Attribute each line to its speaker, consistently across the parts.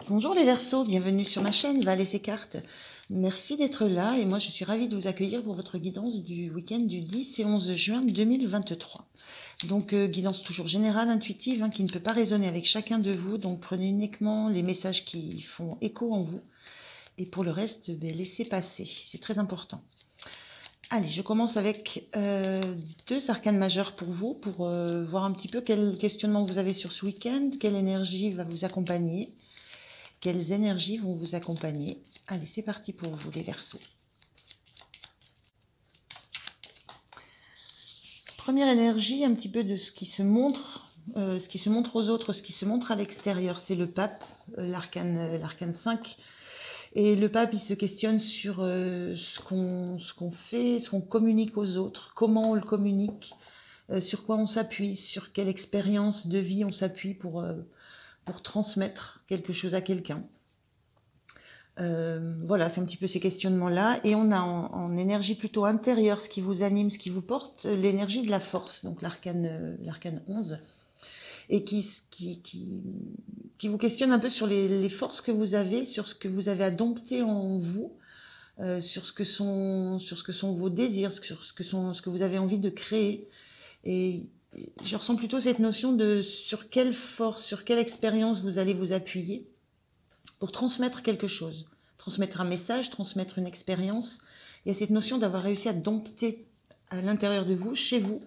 Speaker 1: Bonjour les Verseaux, bienvenue sur ma chaîne Va laisser carte. Merci d'être là et moi je suis ravie de vous accueillir pour votre guidance du week-end du 10 et 11 juin 2023. Donc guidance toujours générale, intuitive, qui ne peut pas résonner avec chacun de vous, donc prenez uniquement les messages qui font écho en vous et pour le reste, laissez passer, c'est très important. Allez, je commence avec deux arcanes majeures pour vous, pour voir un petit peu quel questionnement vous avez sur ce week-end, quelle énergie va vous accompagner. Quelles énergies vont vous accompagner? Allez, c'est parti pour vous les Verseaux. Première énergie, un petit peu de ce qui se montre aux autres, ce qui se montre à l'extérieur. C'est le pape, l'arcane 5. Et le pape, il se questionne sur ce qu'on fait, ce qu'on communique aux autres, comment on le communique, sur quoi on s'appuie, sur quelle expérience de vie on s'appuie pour transmettre quelque chose à quelqu'un. Voilà, c'est un petit peu ces questionnements-là. Et on a en énergie plutôt intérieure, ce qui vous anime, ce qui vous porte, l'énergie de la force, donc l'arcane 11, et qui vous questionne un peu sur les forces que vous avez, sur ce que vous avez à dompter en vous, sur ce que sont vos désirs, sur ce que vous avez envie de créer. Et je ressens plutôt cette notion de sur quelle force, sur quelle expérience vous allez vous appuyer pour transmettre quelque chose, transmettre un message, transmettre une expérience. Il y a cette notion d'avoir réussi à dompter à l'intérieur de vous, chez vous,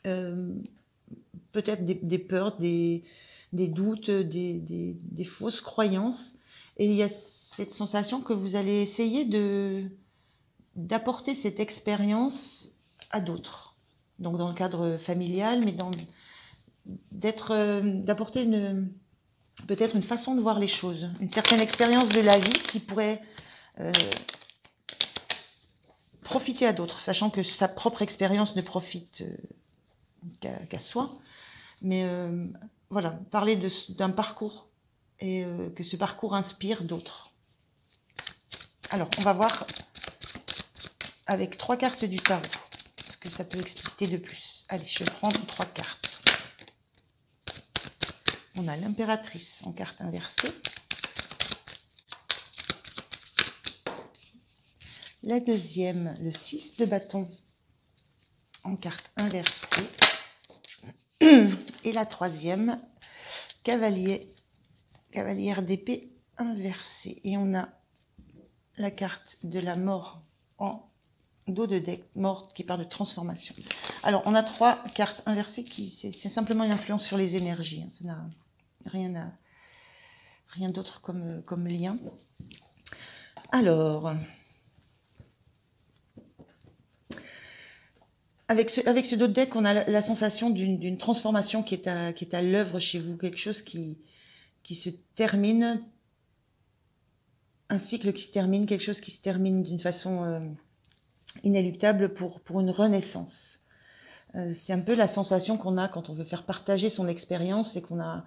Speaker 1: peut-être des peurs, des doutes, des fausses croyances. Et il y a cette sensation que vous allez essayer d'apporter cette expérience à d'autres. Donc dans le cadre familial, mais d'apporter peut-être une façon de voir les choses, une certaine expérience de la vie qui pourrait profiter à d'autres, sachant que sa propre expérience ne profite qu'à soi. Mais voilà, parler d'un parcours et que ce parcours inspire d'autres. Alors, on va voir avec 3 cartes du tarot ce que ça peut expliciter de plus. Allez, je vais prendre 3 cartes. On a l'impératrice en carte inversée. La deuxième, le 6 de bâton en carte inversée. Et la troisième, cavalière d'épée inversée. Et on a la carte de la mort en dos de deck, mort qui parle de transformation. Alors, on a 3 cartes inversées c'est simplement une influence sur les énergies. Ça n'a rien d'autre comme lien. Alors, avec ce dos de deck, on a la sensation d'une transformation qui est à l'œuvre chez vous, quelque chose qui se termine, un cycle qui se termine, quelque chose qui se termine d'une façon inéluctable pour une renaissance. C'est un peu la sensation qu'on a quand on veut faire partager son expérience et qu'on a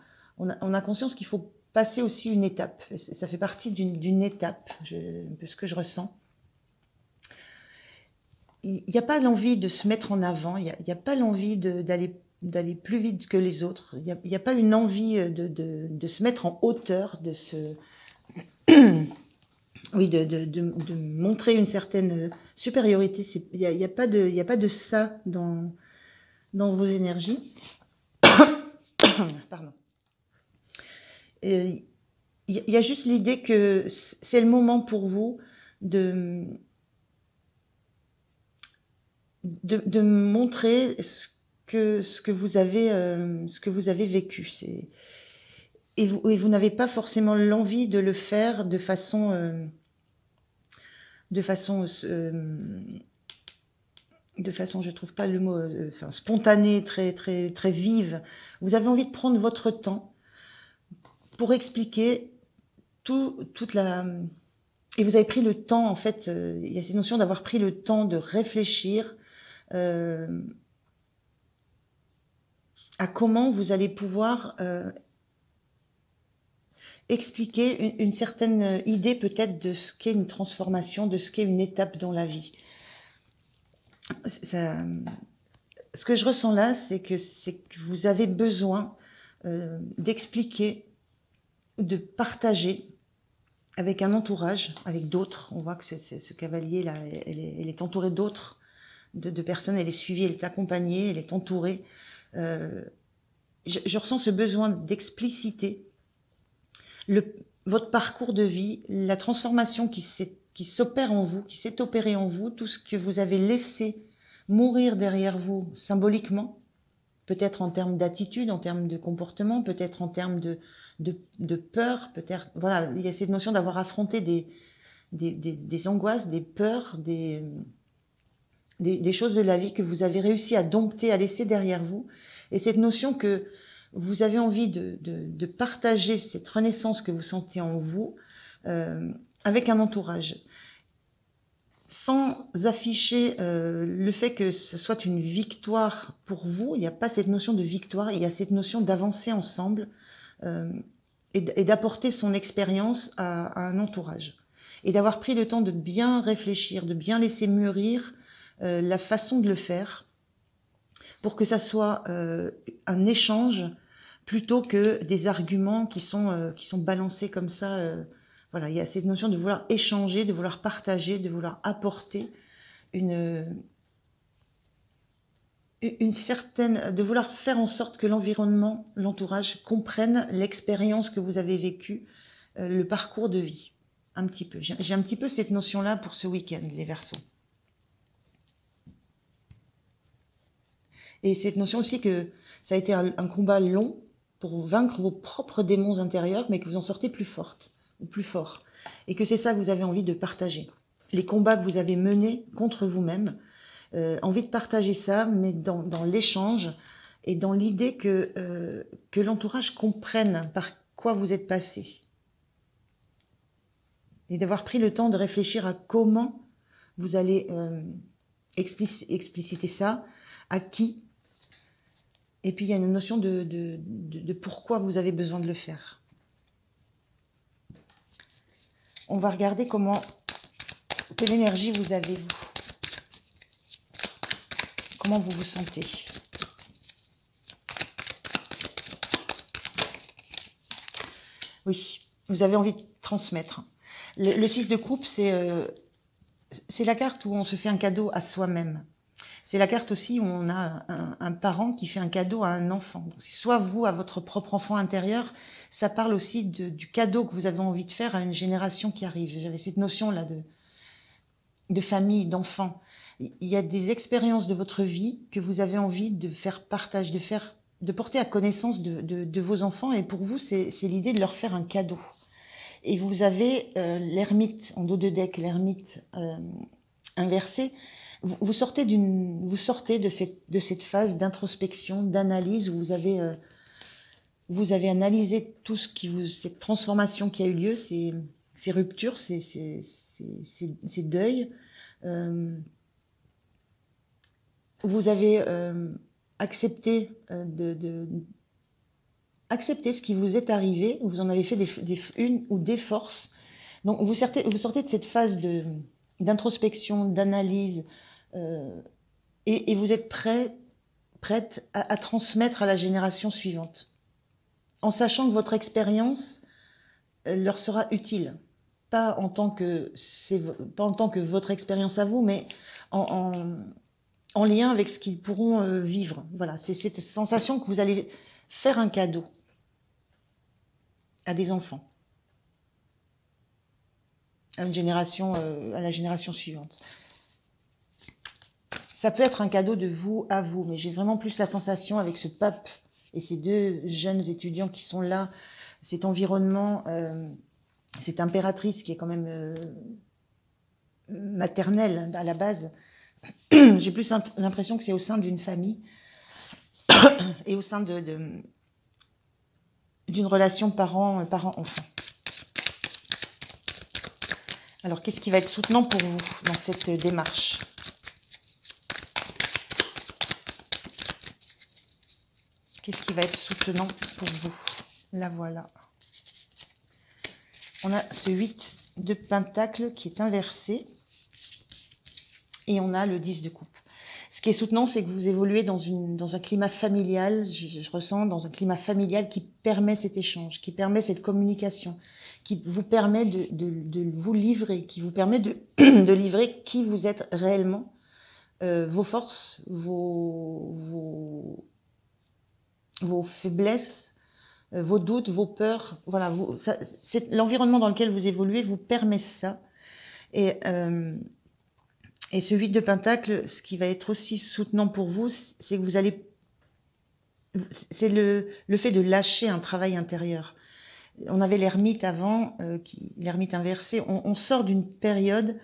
Speaker 1: conscience qu'il faut passer aussi une étape. Ça fait partie d'une étape, un peu ce que je ressens. Il n'y a pas l'envie de se mettre en avant, il n'y a pas l'envie d'aller plus vite que les autres, il n'y a pas une envie de se mettre en hauteur, oui, de montrer une certaine supériorité. Il n'y a pas de ça dans vos énergies. Pardon. Il y a juste l'idée que c'est le moment pour vous de montrer ce que vous avez vécu. Et vous n'avez pas forcément l'envie de le faire de façon je trouve pas le mot, spontanée, très, très, très vive. Vous avez envie de prendre votre temps pour expliquer toute la... Et vous avez pris le temps, en fait, il y a cette notion d'avoir pris le temps de réfléchir à comment vous allez pouvoir expliquer une certaine idée peut-être de ce qu'est une transformation, de ce qu'est une étape dans la vie. Ce que je ressens là, c'est que vous avez besoin d'expliquer de partager avec un entourage, avec d'autres. On voit que ce cavalier-là, elle est entourée d'autres, de personnes, elle est suivie, elle est accompagnée, elle est entourée. Je ressens ce besoin d'expliciter votre parcours de vie, la transformation qui s'opère en vous, qui s'est opérée en vous, tout ce que vous avez laissé mourir derrière vous symboliquement, peut-être en termes d'attitude, en termes de comportement, peut-être en termes de peur, peut-être, voilà, il y a cette notion d'avoir affronté des angoisses, des peurs, des choses de la vie que vous avez réussi à dompter, à laisser derrière vous, et cette notion que vous avez envie de partager cette renaissance que vous sentez en vous avec un entourage, sans afficher le fait que ce soit une victoire pour vous. Il n'y a pas cette notion de victoire, il y a cette notion d'avancer ensemble et d'apporter son expérience à un entourage. Et d'avoir pris le temps de bien réfléchir, de bien laisser mûrir la façon de le faire, pour que ça soit un échange plutôt que des arguments qui sont balancés comme ça. Voilà, il y a cette notion de vouloir échanger, de vouloir partager, de vouloir apporter une certaine, de vouloir faire en sorte que l'environnement, l'entourage comprenne l'expérience que vous avez vécue, le parcours de vie, un petit peu. J'ai un petit peu cette notion-là pour ce week-end, les Verseaux. Et cette notion aussi que ça a été un combat long pour vaincre vos propres démons intérieurs, mais que vous en sortez plus forte ou plus fort. Et que c'est ça que vous avez envie de partager. Les combats que vous avez menés contre vous-même, envie de partager ça, mais dans l'échange et dans l'idée que l'entourage comprenne par quoi vous êtes passé. Et d'avoir pris le temps de réfléchir à comment vous allez expliciter ça, à qui. Et puis il y a une notion de pourquoi vous avez besoin de le faire. On va regarder quelle énergie vous avez, vous. Comment vous vous sentez. Oui, vous avez envie de transmettre. Le 6 de coupe, c'est la carte où on se fait un cadeau à soi-même. C'est la carte aussi où on a un parent qui fait un cadeau à un enfant. Donc, soit vous, à votre propre enfant intérieur, ça parle aussi du cadeau que vous avez envie de faire à une génération qui arrive. J'avais cette notion-là de famille, d'enfant. Il y a des expériences de votre vie que vous avez envie de faire partage, de porter à connaissance de vos enfants. Et pour vous, c'est l'idée de leur faire un cadeau. Et vous avez l'ermite en dos de deck, l'ermite inversé. Vous sortez de cette phase d'introspection, d'analyse où vous avez analysé tout cette transformation qui a eu lieu, ces ruptures, ces deuils. Vous avez accepté accepter ce qui vous est arrivé. Vous en avez fait une ou des forces. Donc vous sortez de cette phase d'introspection, d'analyse. Et vous êtes prête à transmettre à la génération suivante, en sachant que votre expérience leur sera utile, pas en tant que votre expérience à vous, mais en lien avec ce qu'ils pourront vivre. Voilà, c'est cette sensation que vous allez faire un cadeau à des enfants, à la génération suivante. Ça peut être un cadeau de vous à vous, mais j'ai vraiment plus la sensation avec ce pape et ces deux jeunes étudiants qui sont là, cet environnement, cette impératrice qui est quand même maternelle à la base. J'ai plus l'impression que c'est au sein d'une famille et au sein d'une relation parent-enfant. Alors, qu'est-ce qui va être soutenant pour vous dans cette démarche ? Qu'est-ce qui va être soutenant pour vous? La voilà. On a ce 8 de Pentacle qui est inversé. Et on a le 10 de coupe. Ce qui est soutenant, c'est que vous évoluez dans un climat familial, je ressens, dans un climat familial qui permet cet échange, qui permet cette communication, qui vous permet de vous livrer, qui vous permet de livrer qui vous êtes réellement, vos forces, vos faiblesses, vos doutes, vos peurs. Voilà, l'environnement dans lequel vous évoluez vous permet ça. Et ce 8 de Pentacle, ce qui va être aussi soutenant pour vous, c'est que vous allez... C'est le fait de lâcher un travail intérieur. On avait l'ermite avant, l'ermite inversé. On sort d'une période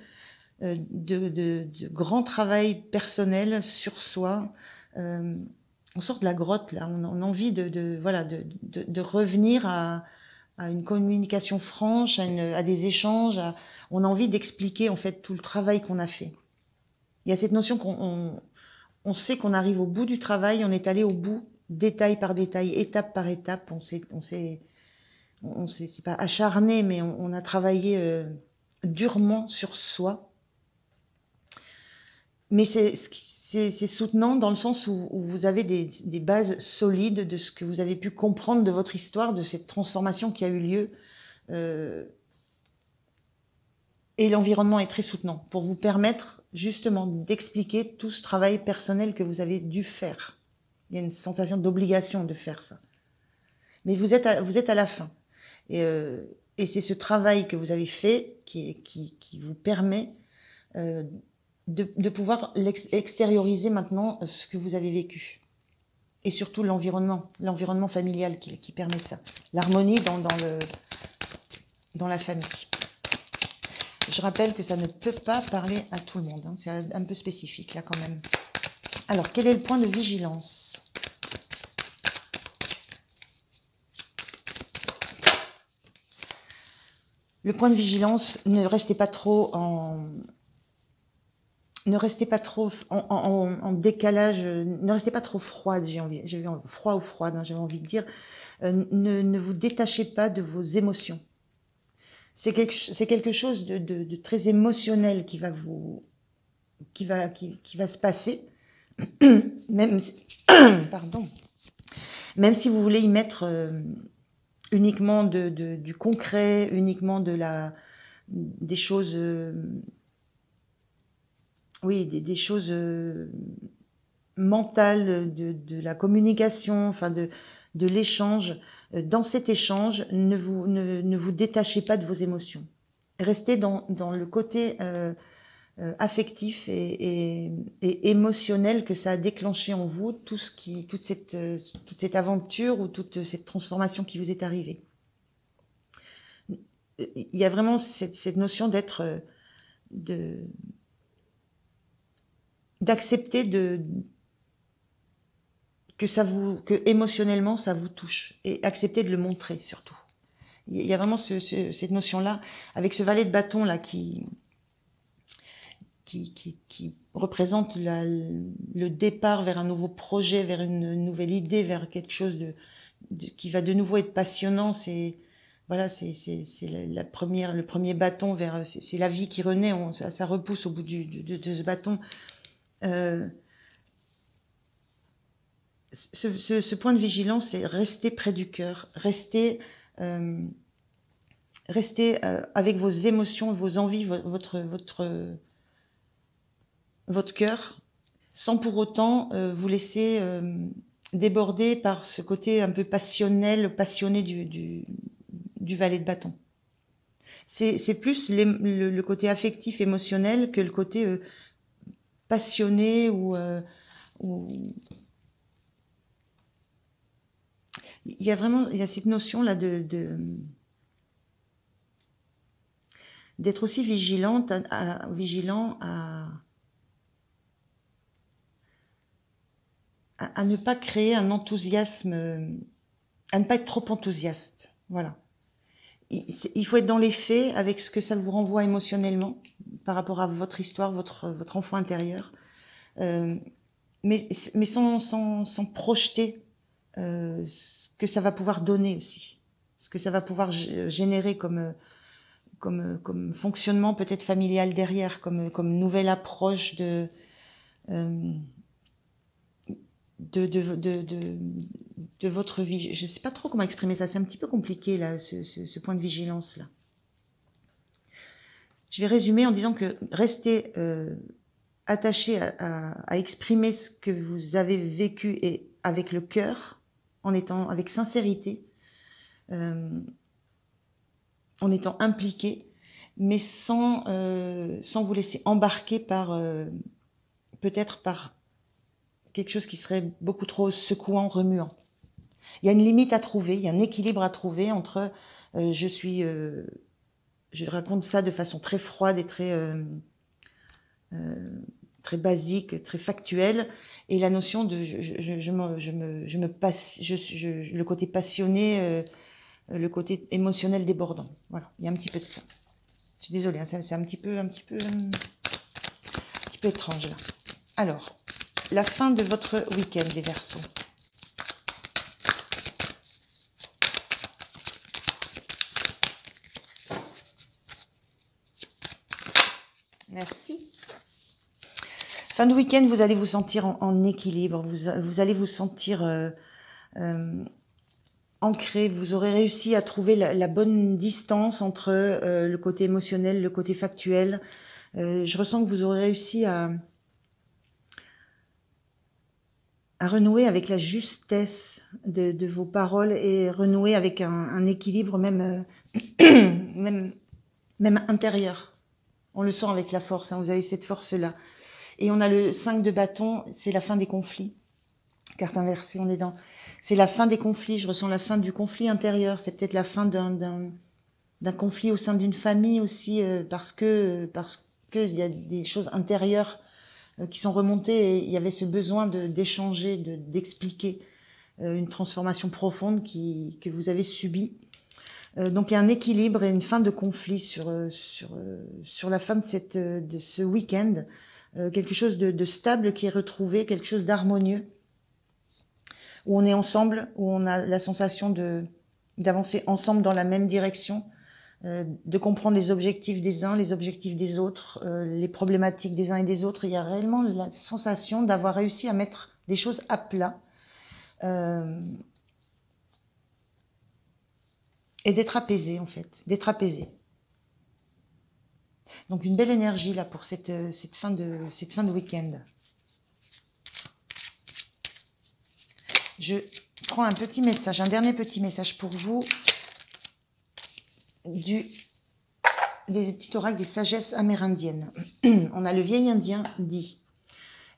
Speaker 1: de grand travail personnel sur soi. On sort de la grotte, là. On a envie de revenir à une communication franche, à des échanges. On a envie d'expliquer en fait tout le travail qu'on a fait. Il y a cette notion qu'on sait qu'on arrive au bout du travail, on est allé au bout, détail par détail, étape par étape. C'est pas acharné, mais on a travaillé durement sur soi. Mais c'est soutenant dans le sens où vous avez des bases solides de ce que vous avez pu comprendre de votre histoire, de cette transformation qui a eu lieu. Et l'environnement est très soutenant pour vous permettre justement d'expliquer tout ce travail personnel que vous avez dû faire. Il y a une sensation d'obligation de faire ça. Mais vous êtes à la fin. Et c'est ce travail que vous avez fait qui vous permet de pouvoir extérioriser maintenant ce que vous avez vécu. Et surtout l'environnement familial qui permet ça. L'harmonie dans la famille. Je rappelle que ça ne peut pas parler à tout le monde. Hein. C'est un peu spécifique là quand même. Alors, quel est le point de vigilance? Le point de vigilance, ne restez pas trop en décalage, ne restez pas trop froide, froid ou froide, hein, j'avais envie de dire. Ne vous détachez pas de vos émotions. C'est quelque chose de très émotionnel qui va se passer, même si vous voulez y mettre uniquement du concret, uniquement des choses, des choses mentales, de la communication, enfin de l'échange. Dans cet échange, ne vous détachez pas de vos émotions. Restez dans le côté affectif et émotionnel que ça a déclenché en vous, toute cette aventure ou toute cette transformation qui vous est arrivée. Il y a vraiment cette notion d'accepter que émotionnellement ça vous touche et accepter de le montrer surtout. Il y a vraiment cette notion-là avec ce valet de bâton là qui représente le départ vers un nouveau projet, vers une nouvelle idée, vers quelque chose qui va de nouveau être passionnant. C'est le premier bâton c'est la vie qui renaît. Ça repousse au bout de ce bâton. Ce point de vigilance, c'est rester près du cœur, rester avec vos émotions, vos envies, votre cœur, sans pour autant vous laisser déborder par ce côté un peu passionné du valet de bâton. C'est plus le côté affectif, émotionnel que le côté passionné ou il y a cette notion là d'être aussi vigilant à ne pas créer un enthousiasme, à ne pas être trop enthousiaste. Voilà. Il faut être dans les faits avec ce que ça vous renvoie émotionnellement par rapport à votre histoire, votre enfant intérieur, mais sans projeter ce que ça va pouvoir donner aussi, ce que ça va pouvoir générer comme fonctionnement peut-être familial derrière, comme nouvelle approche de votre vie. Je ne sais pas trop comment exprimer ça, c'est un petit peu compliqué là, ce point de vigilance là. Je vais résumer en disant que restez attaché à exprimer ce que vous avez vécu et avec le cœur, en étant avec sincérité, en étant impliqué, mais sans vous laisser embarquer par peut-être par quelque chose qui serait beaucoup trop secouant, remuant. Il y a une limite à trouver, il y a un équilibre à trouver entre je raconte ça de façon très froide et très basique, très factuelle, et la notion de le côté passionné, le côté émotionnel débordant. Voilà, il y a un petit peu de ça. Je suis désolée, hein, c'est un petit peu étrange là. Alors, la fin de votre week-end, les Verseaux. Merci. Fin de week-end, vous allez vous sentir en équilibre, vous allez vous sentir ancré, vous aurez réussi à trouver la bonne distance entre le côté émotionnel, le côté factuel. Je ressens que vous aurez réussi à renouer avec la justesse de vos paroles et renouer avec un équilibre même, même intérieur. On le sent avec la force, hein, vous avez cette force-là. Et on a le 5 de bâton, c'est la fin des conflits. Carte inversée, on est dans... C'est la fin des conflits, je ressens la fin du conflit intérieur. C'est peut-être la fin d'un conflit au sein d'une famille aussi, parce que il y a des choses intérieures qui sont remontées et il y avait ce besoin d'échanger, d'expliquer une transformation profonde que vous avez subie. Donc il y a un équilibre et une fin de conflit sur la fin de ce week-end. Quelque chose de stable qui est retrouvé, quelque chose d'harmonieux, où on est ensemble, où on a la sensation d'avancer ensemble dans la même direction, de comprendre les objectifs des uns, les objectifs des autres, les problématiques des uns et des autres. Il y a réellement la sensation d'avoir réussi à mettre les choses à plat et d'être apaisé en fait, d'être apaisé. Donc une belle énergie là pour cette fin de week-end. Je prends un petit message, un dernier petit message pour vous des petits oracles des sagesses amérindiennes. On a le vieil indien dit: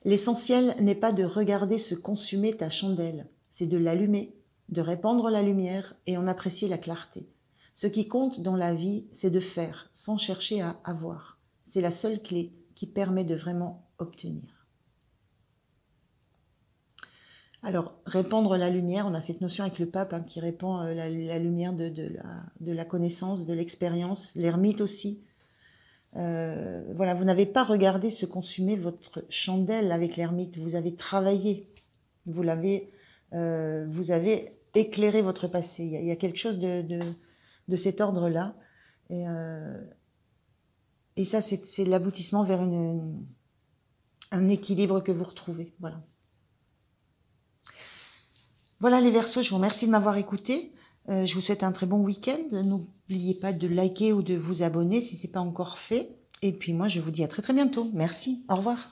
Speaker 1: l'essentiel n'est pas de regarder se consumer ta chandelle, c'est de l'allumer, de répandre la lumière et en apprécier la clarté. Ce qui compte dans la vie, c'est de faire, sans chercher à avoir. C'est la seule clé qui permet de vraiment obtenir. Alors, répandre la lumière, on a cette notion avec le pape hein, qui répand la lumière de la connaissance, de l'expérience, l'ermite aussi. Voilà, vous n'avez pas regardé se consumer votre chandelle avec l'ermite, vous avez travaillé, vous avez éclairé votre passé. Il y a quelque chose de cet ordre-là. Et ça, c'est l'aboutissement vers un équilibre que vous retrouvez. Voilà. Voilà les Verseaux, je vous remercie de m'avoir écouté. Je vous souhaite un très bon week-end. N'oubliez pas de liker ou de vous abonner si ce n'est pas encore fait. Et puis moi, je vous dis à très très bientôt. Merci, au revoir.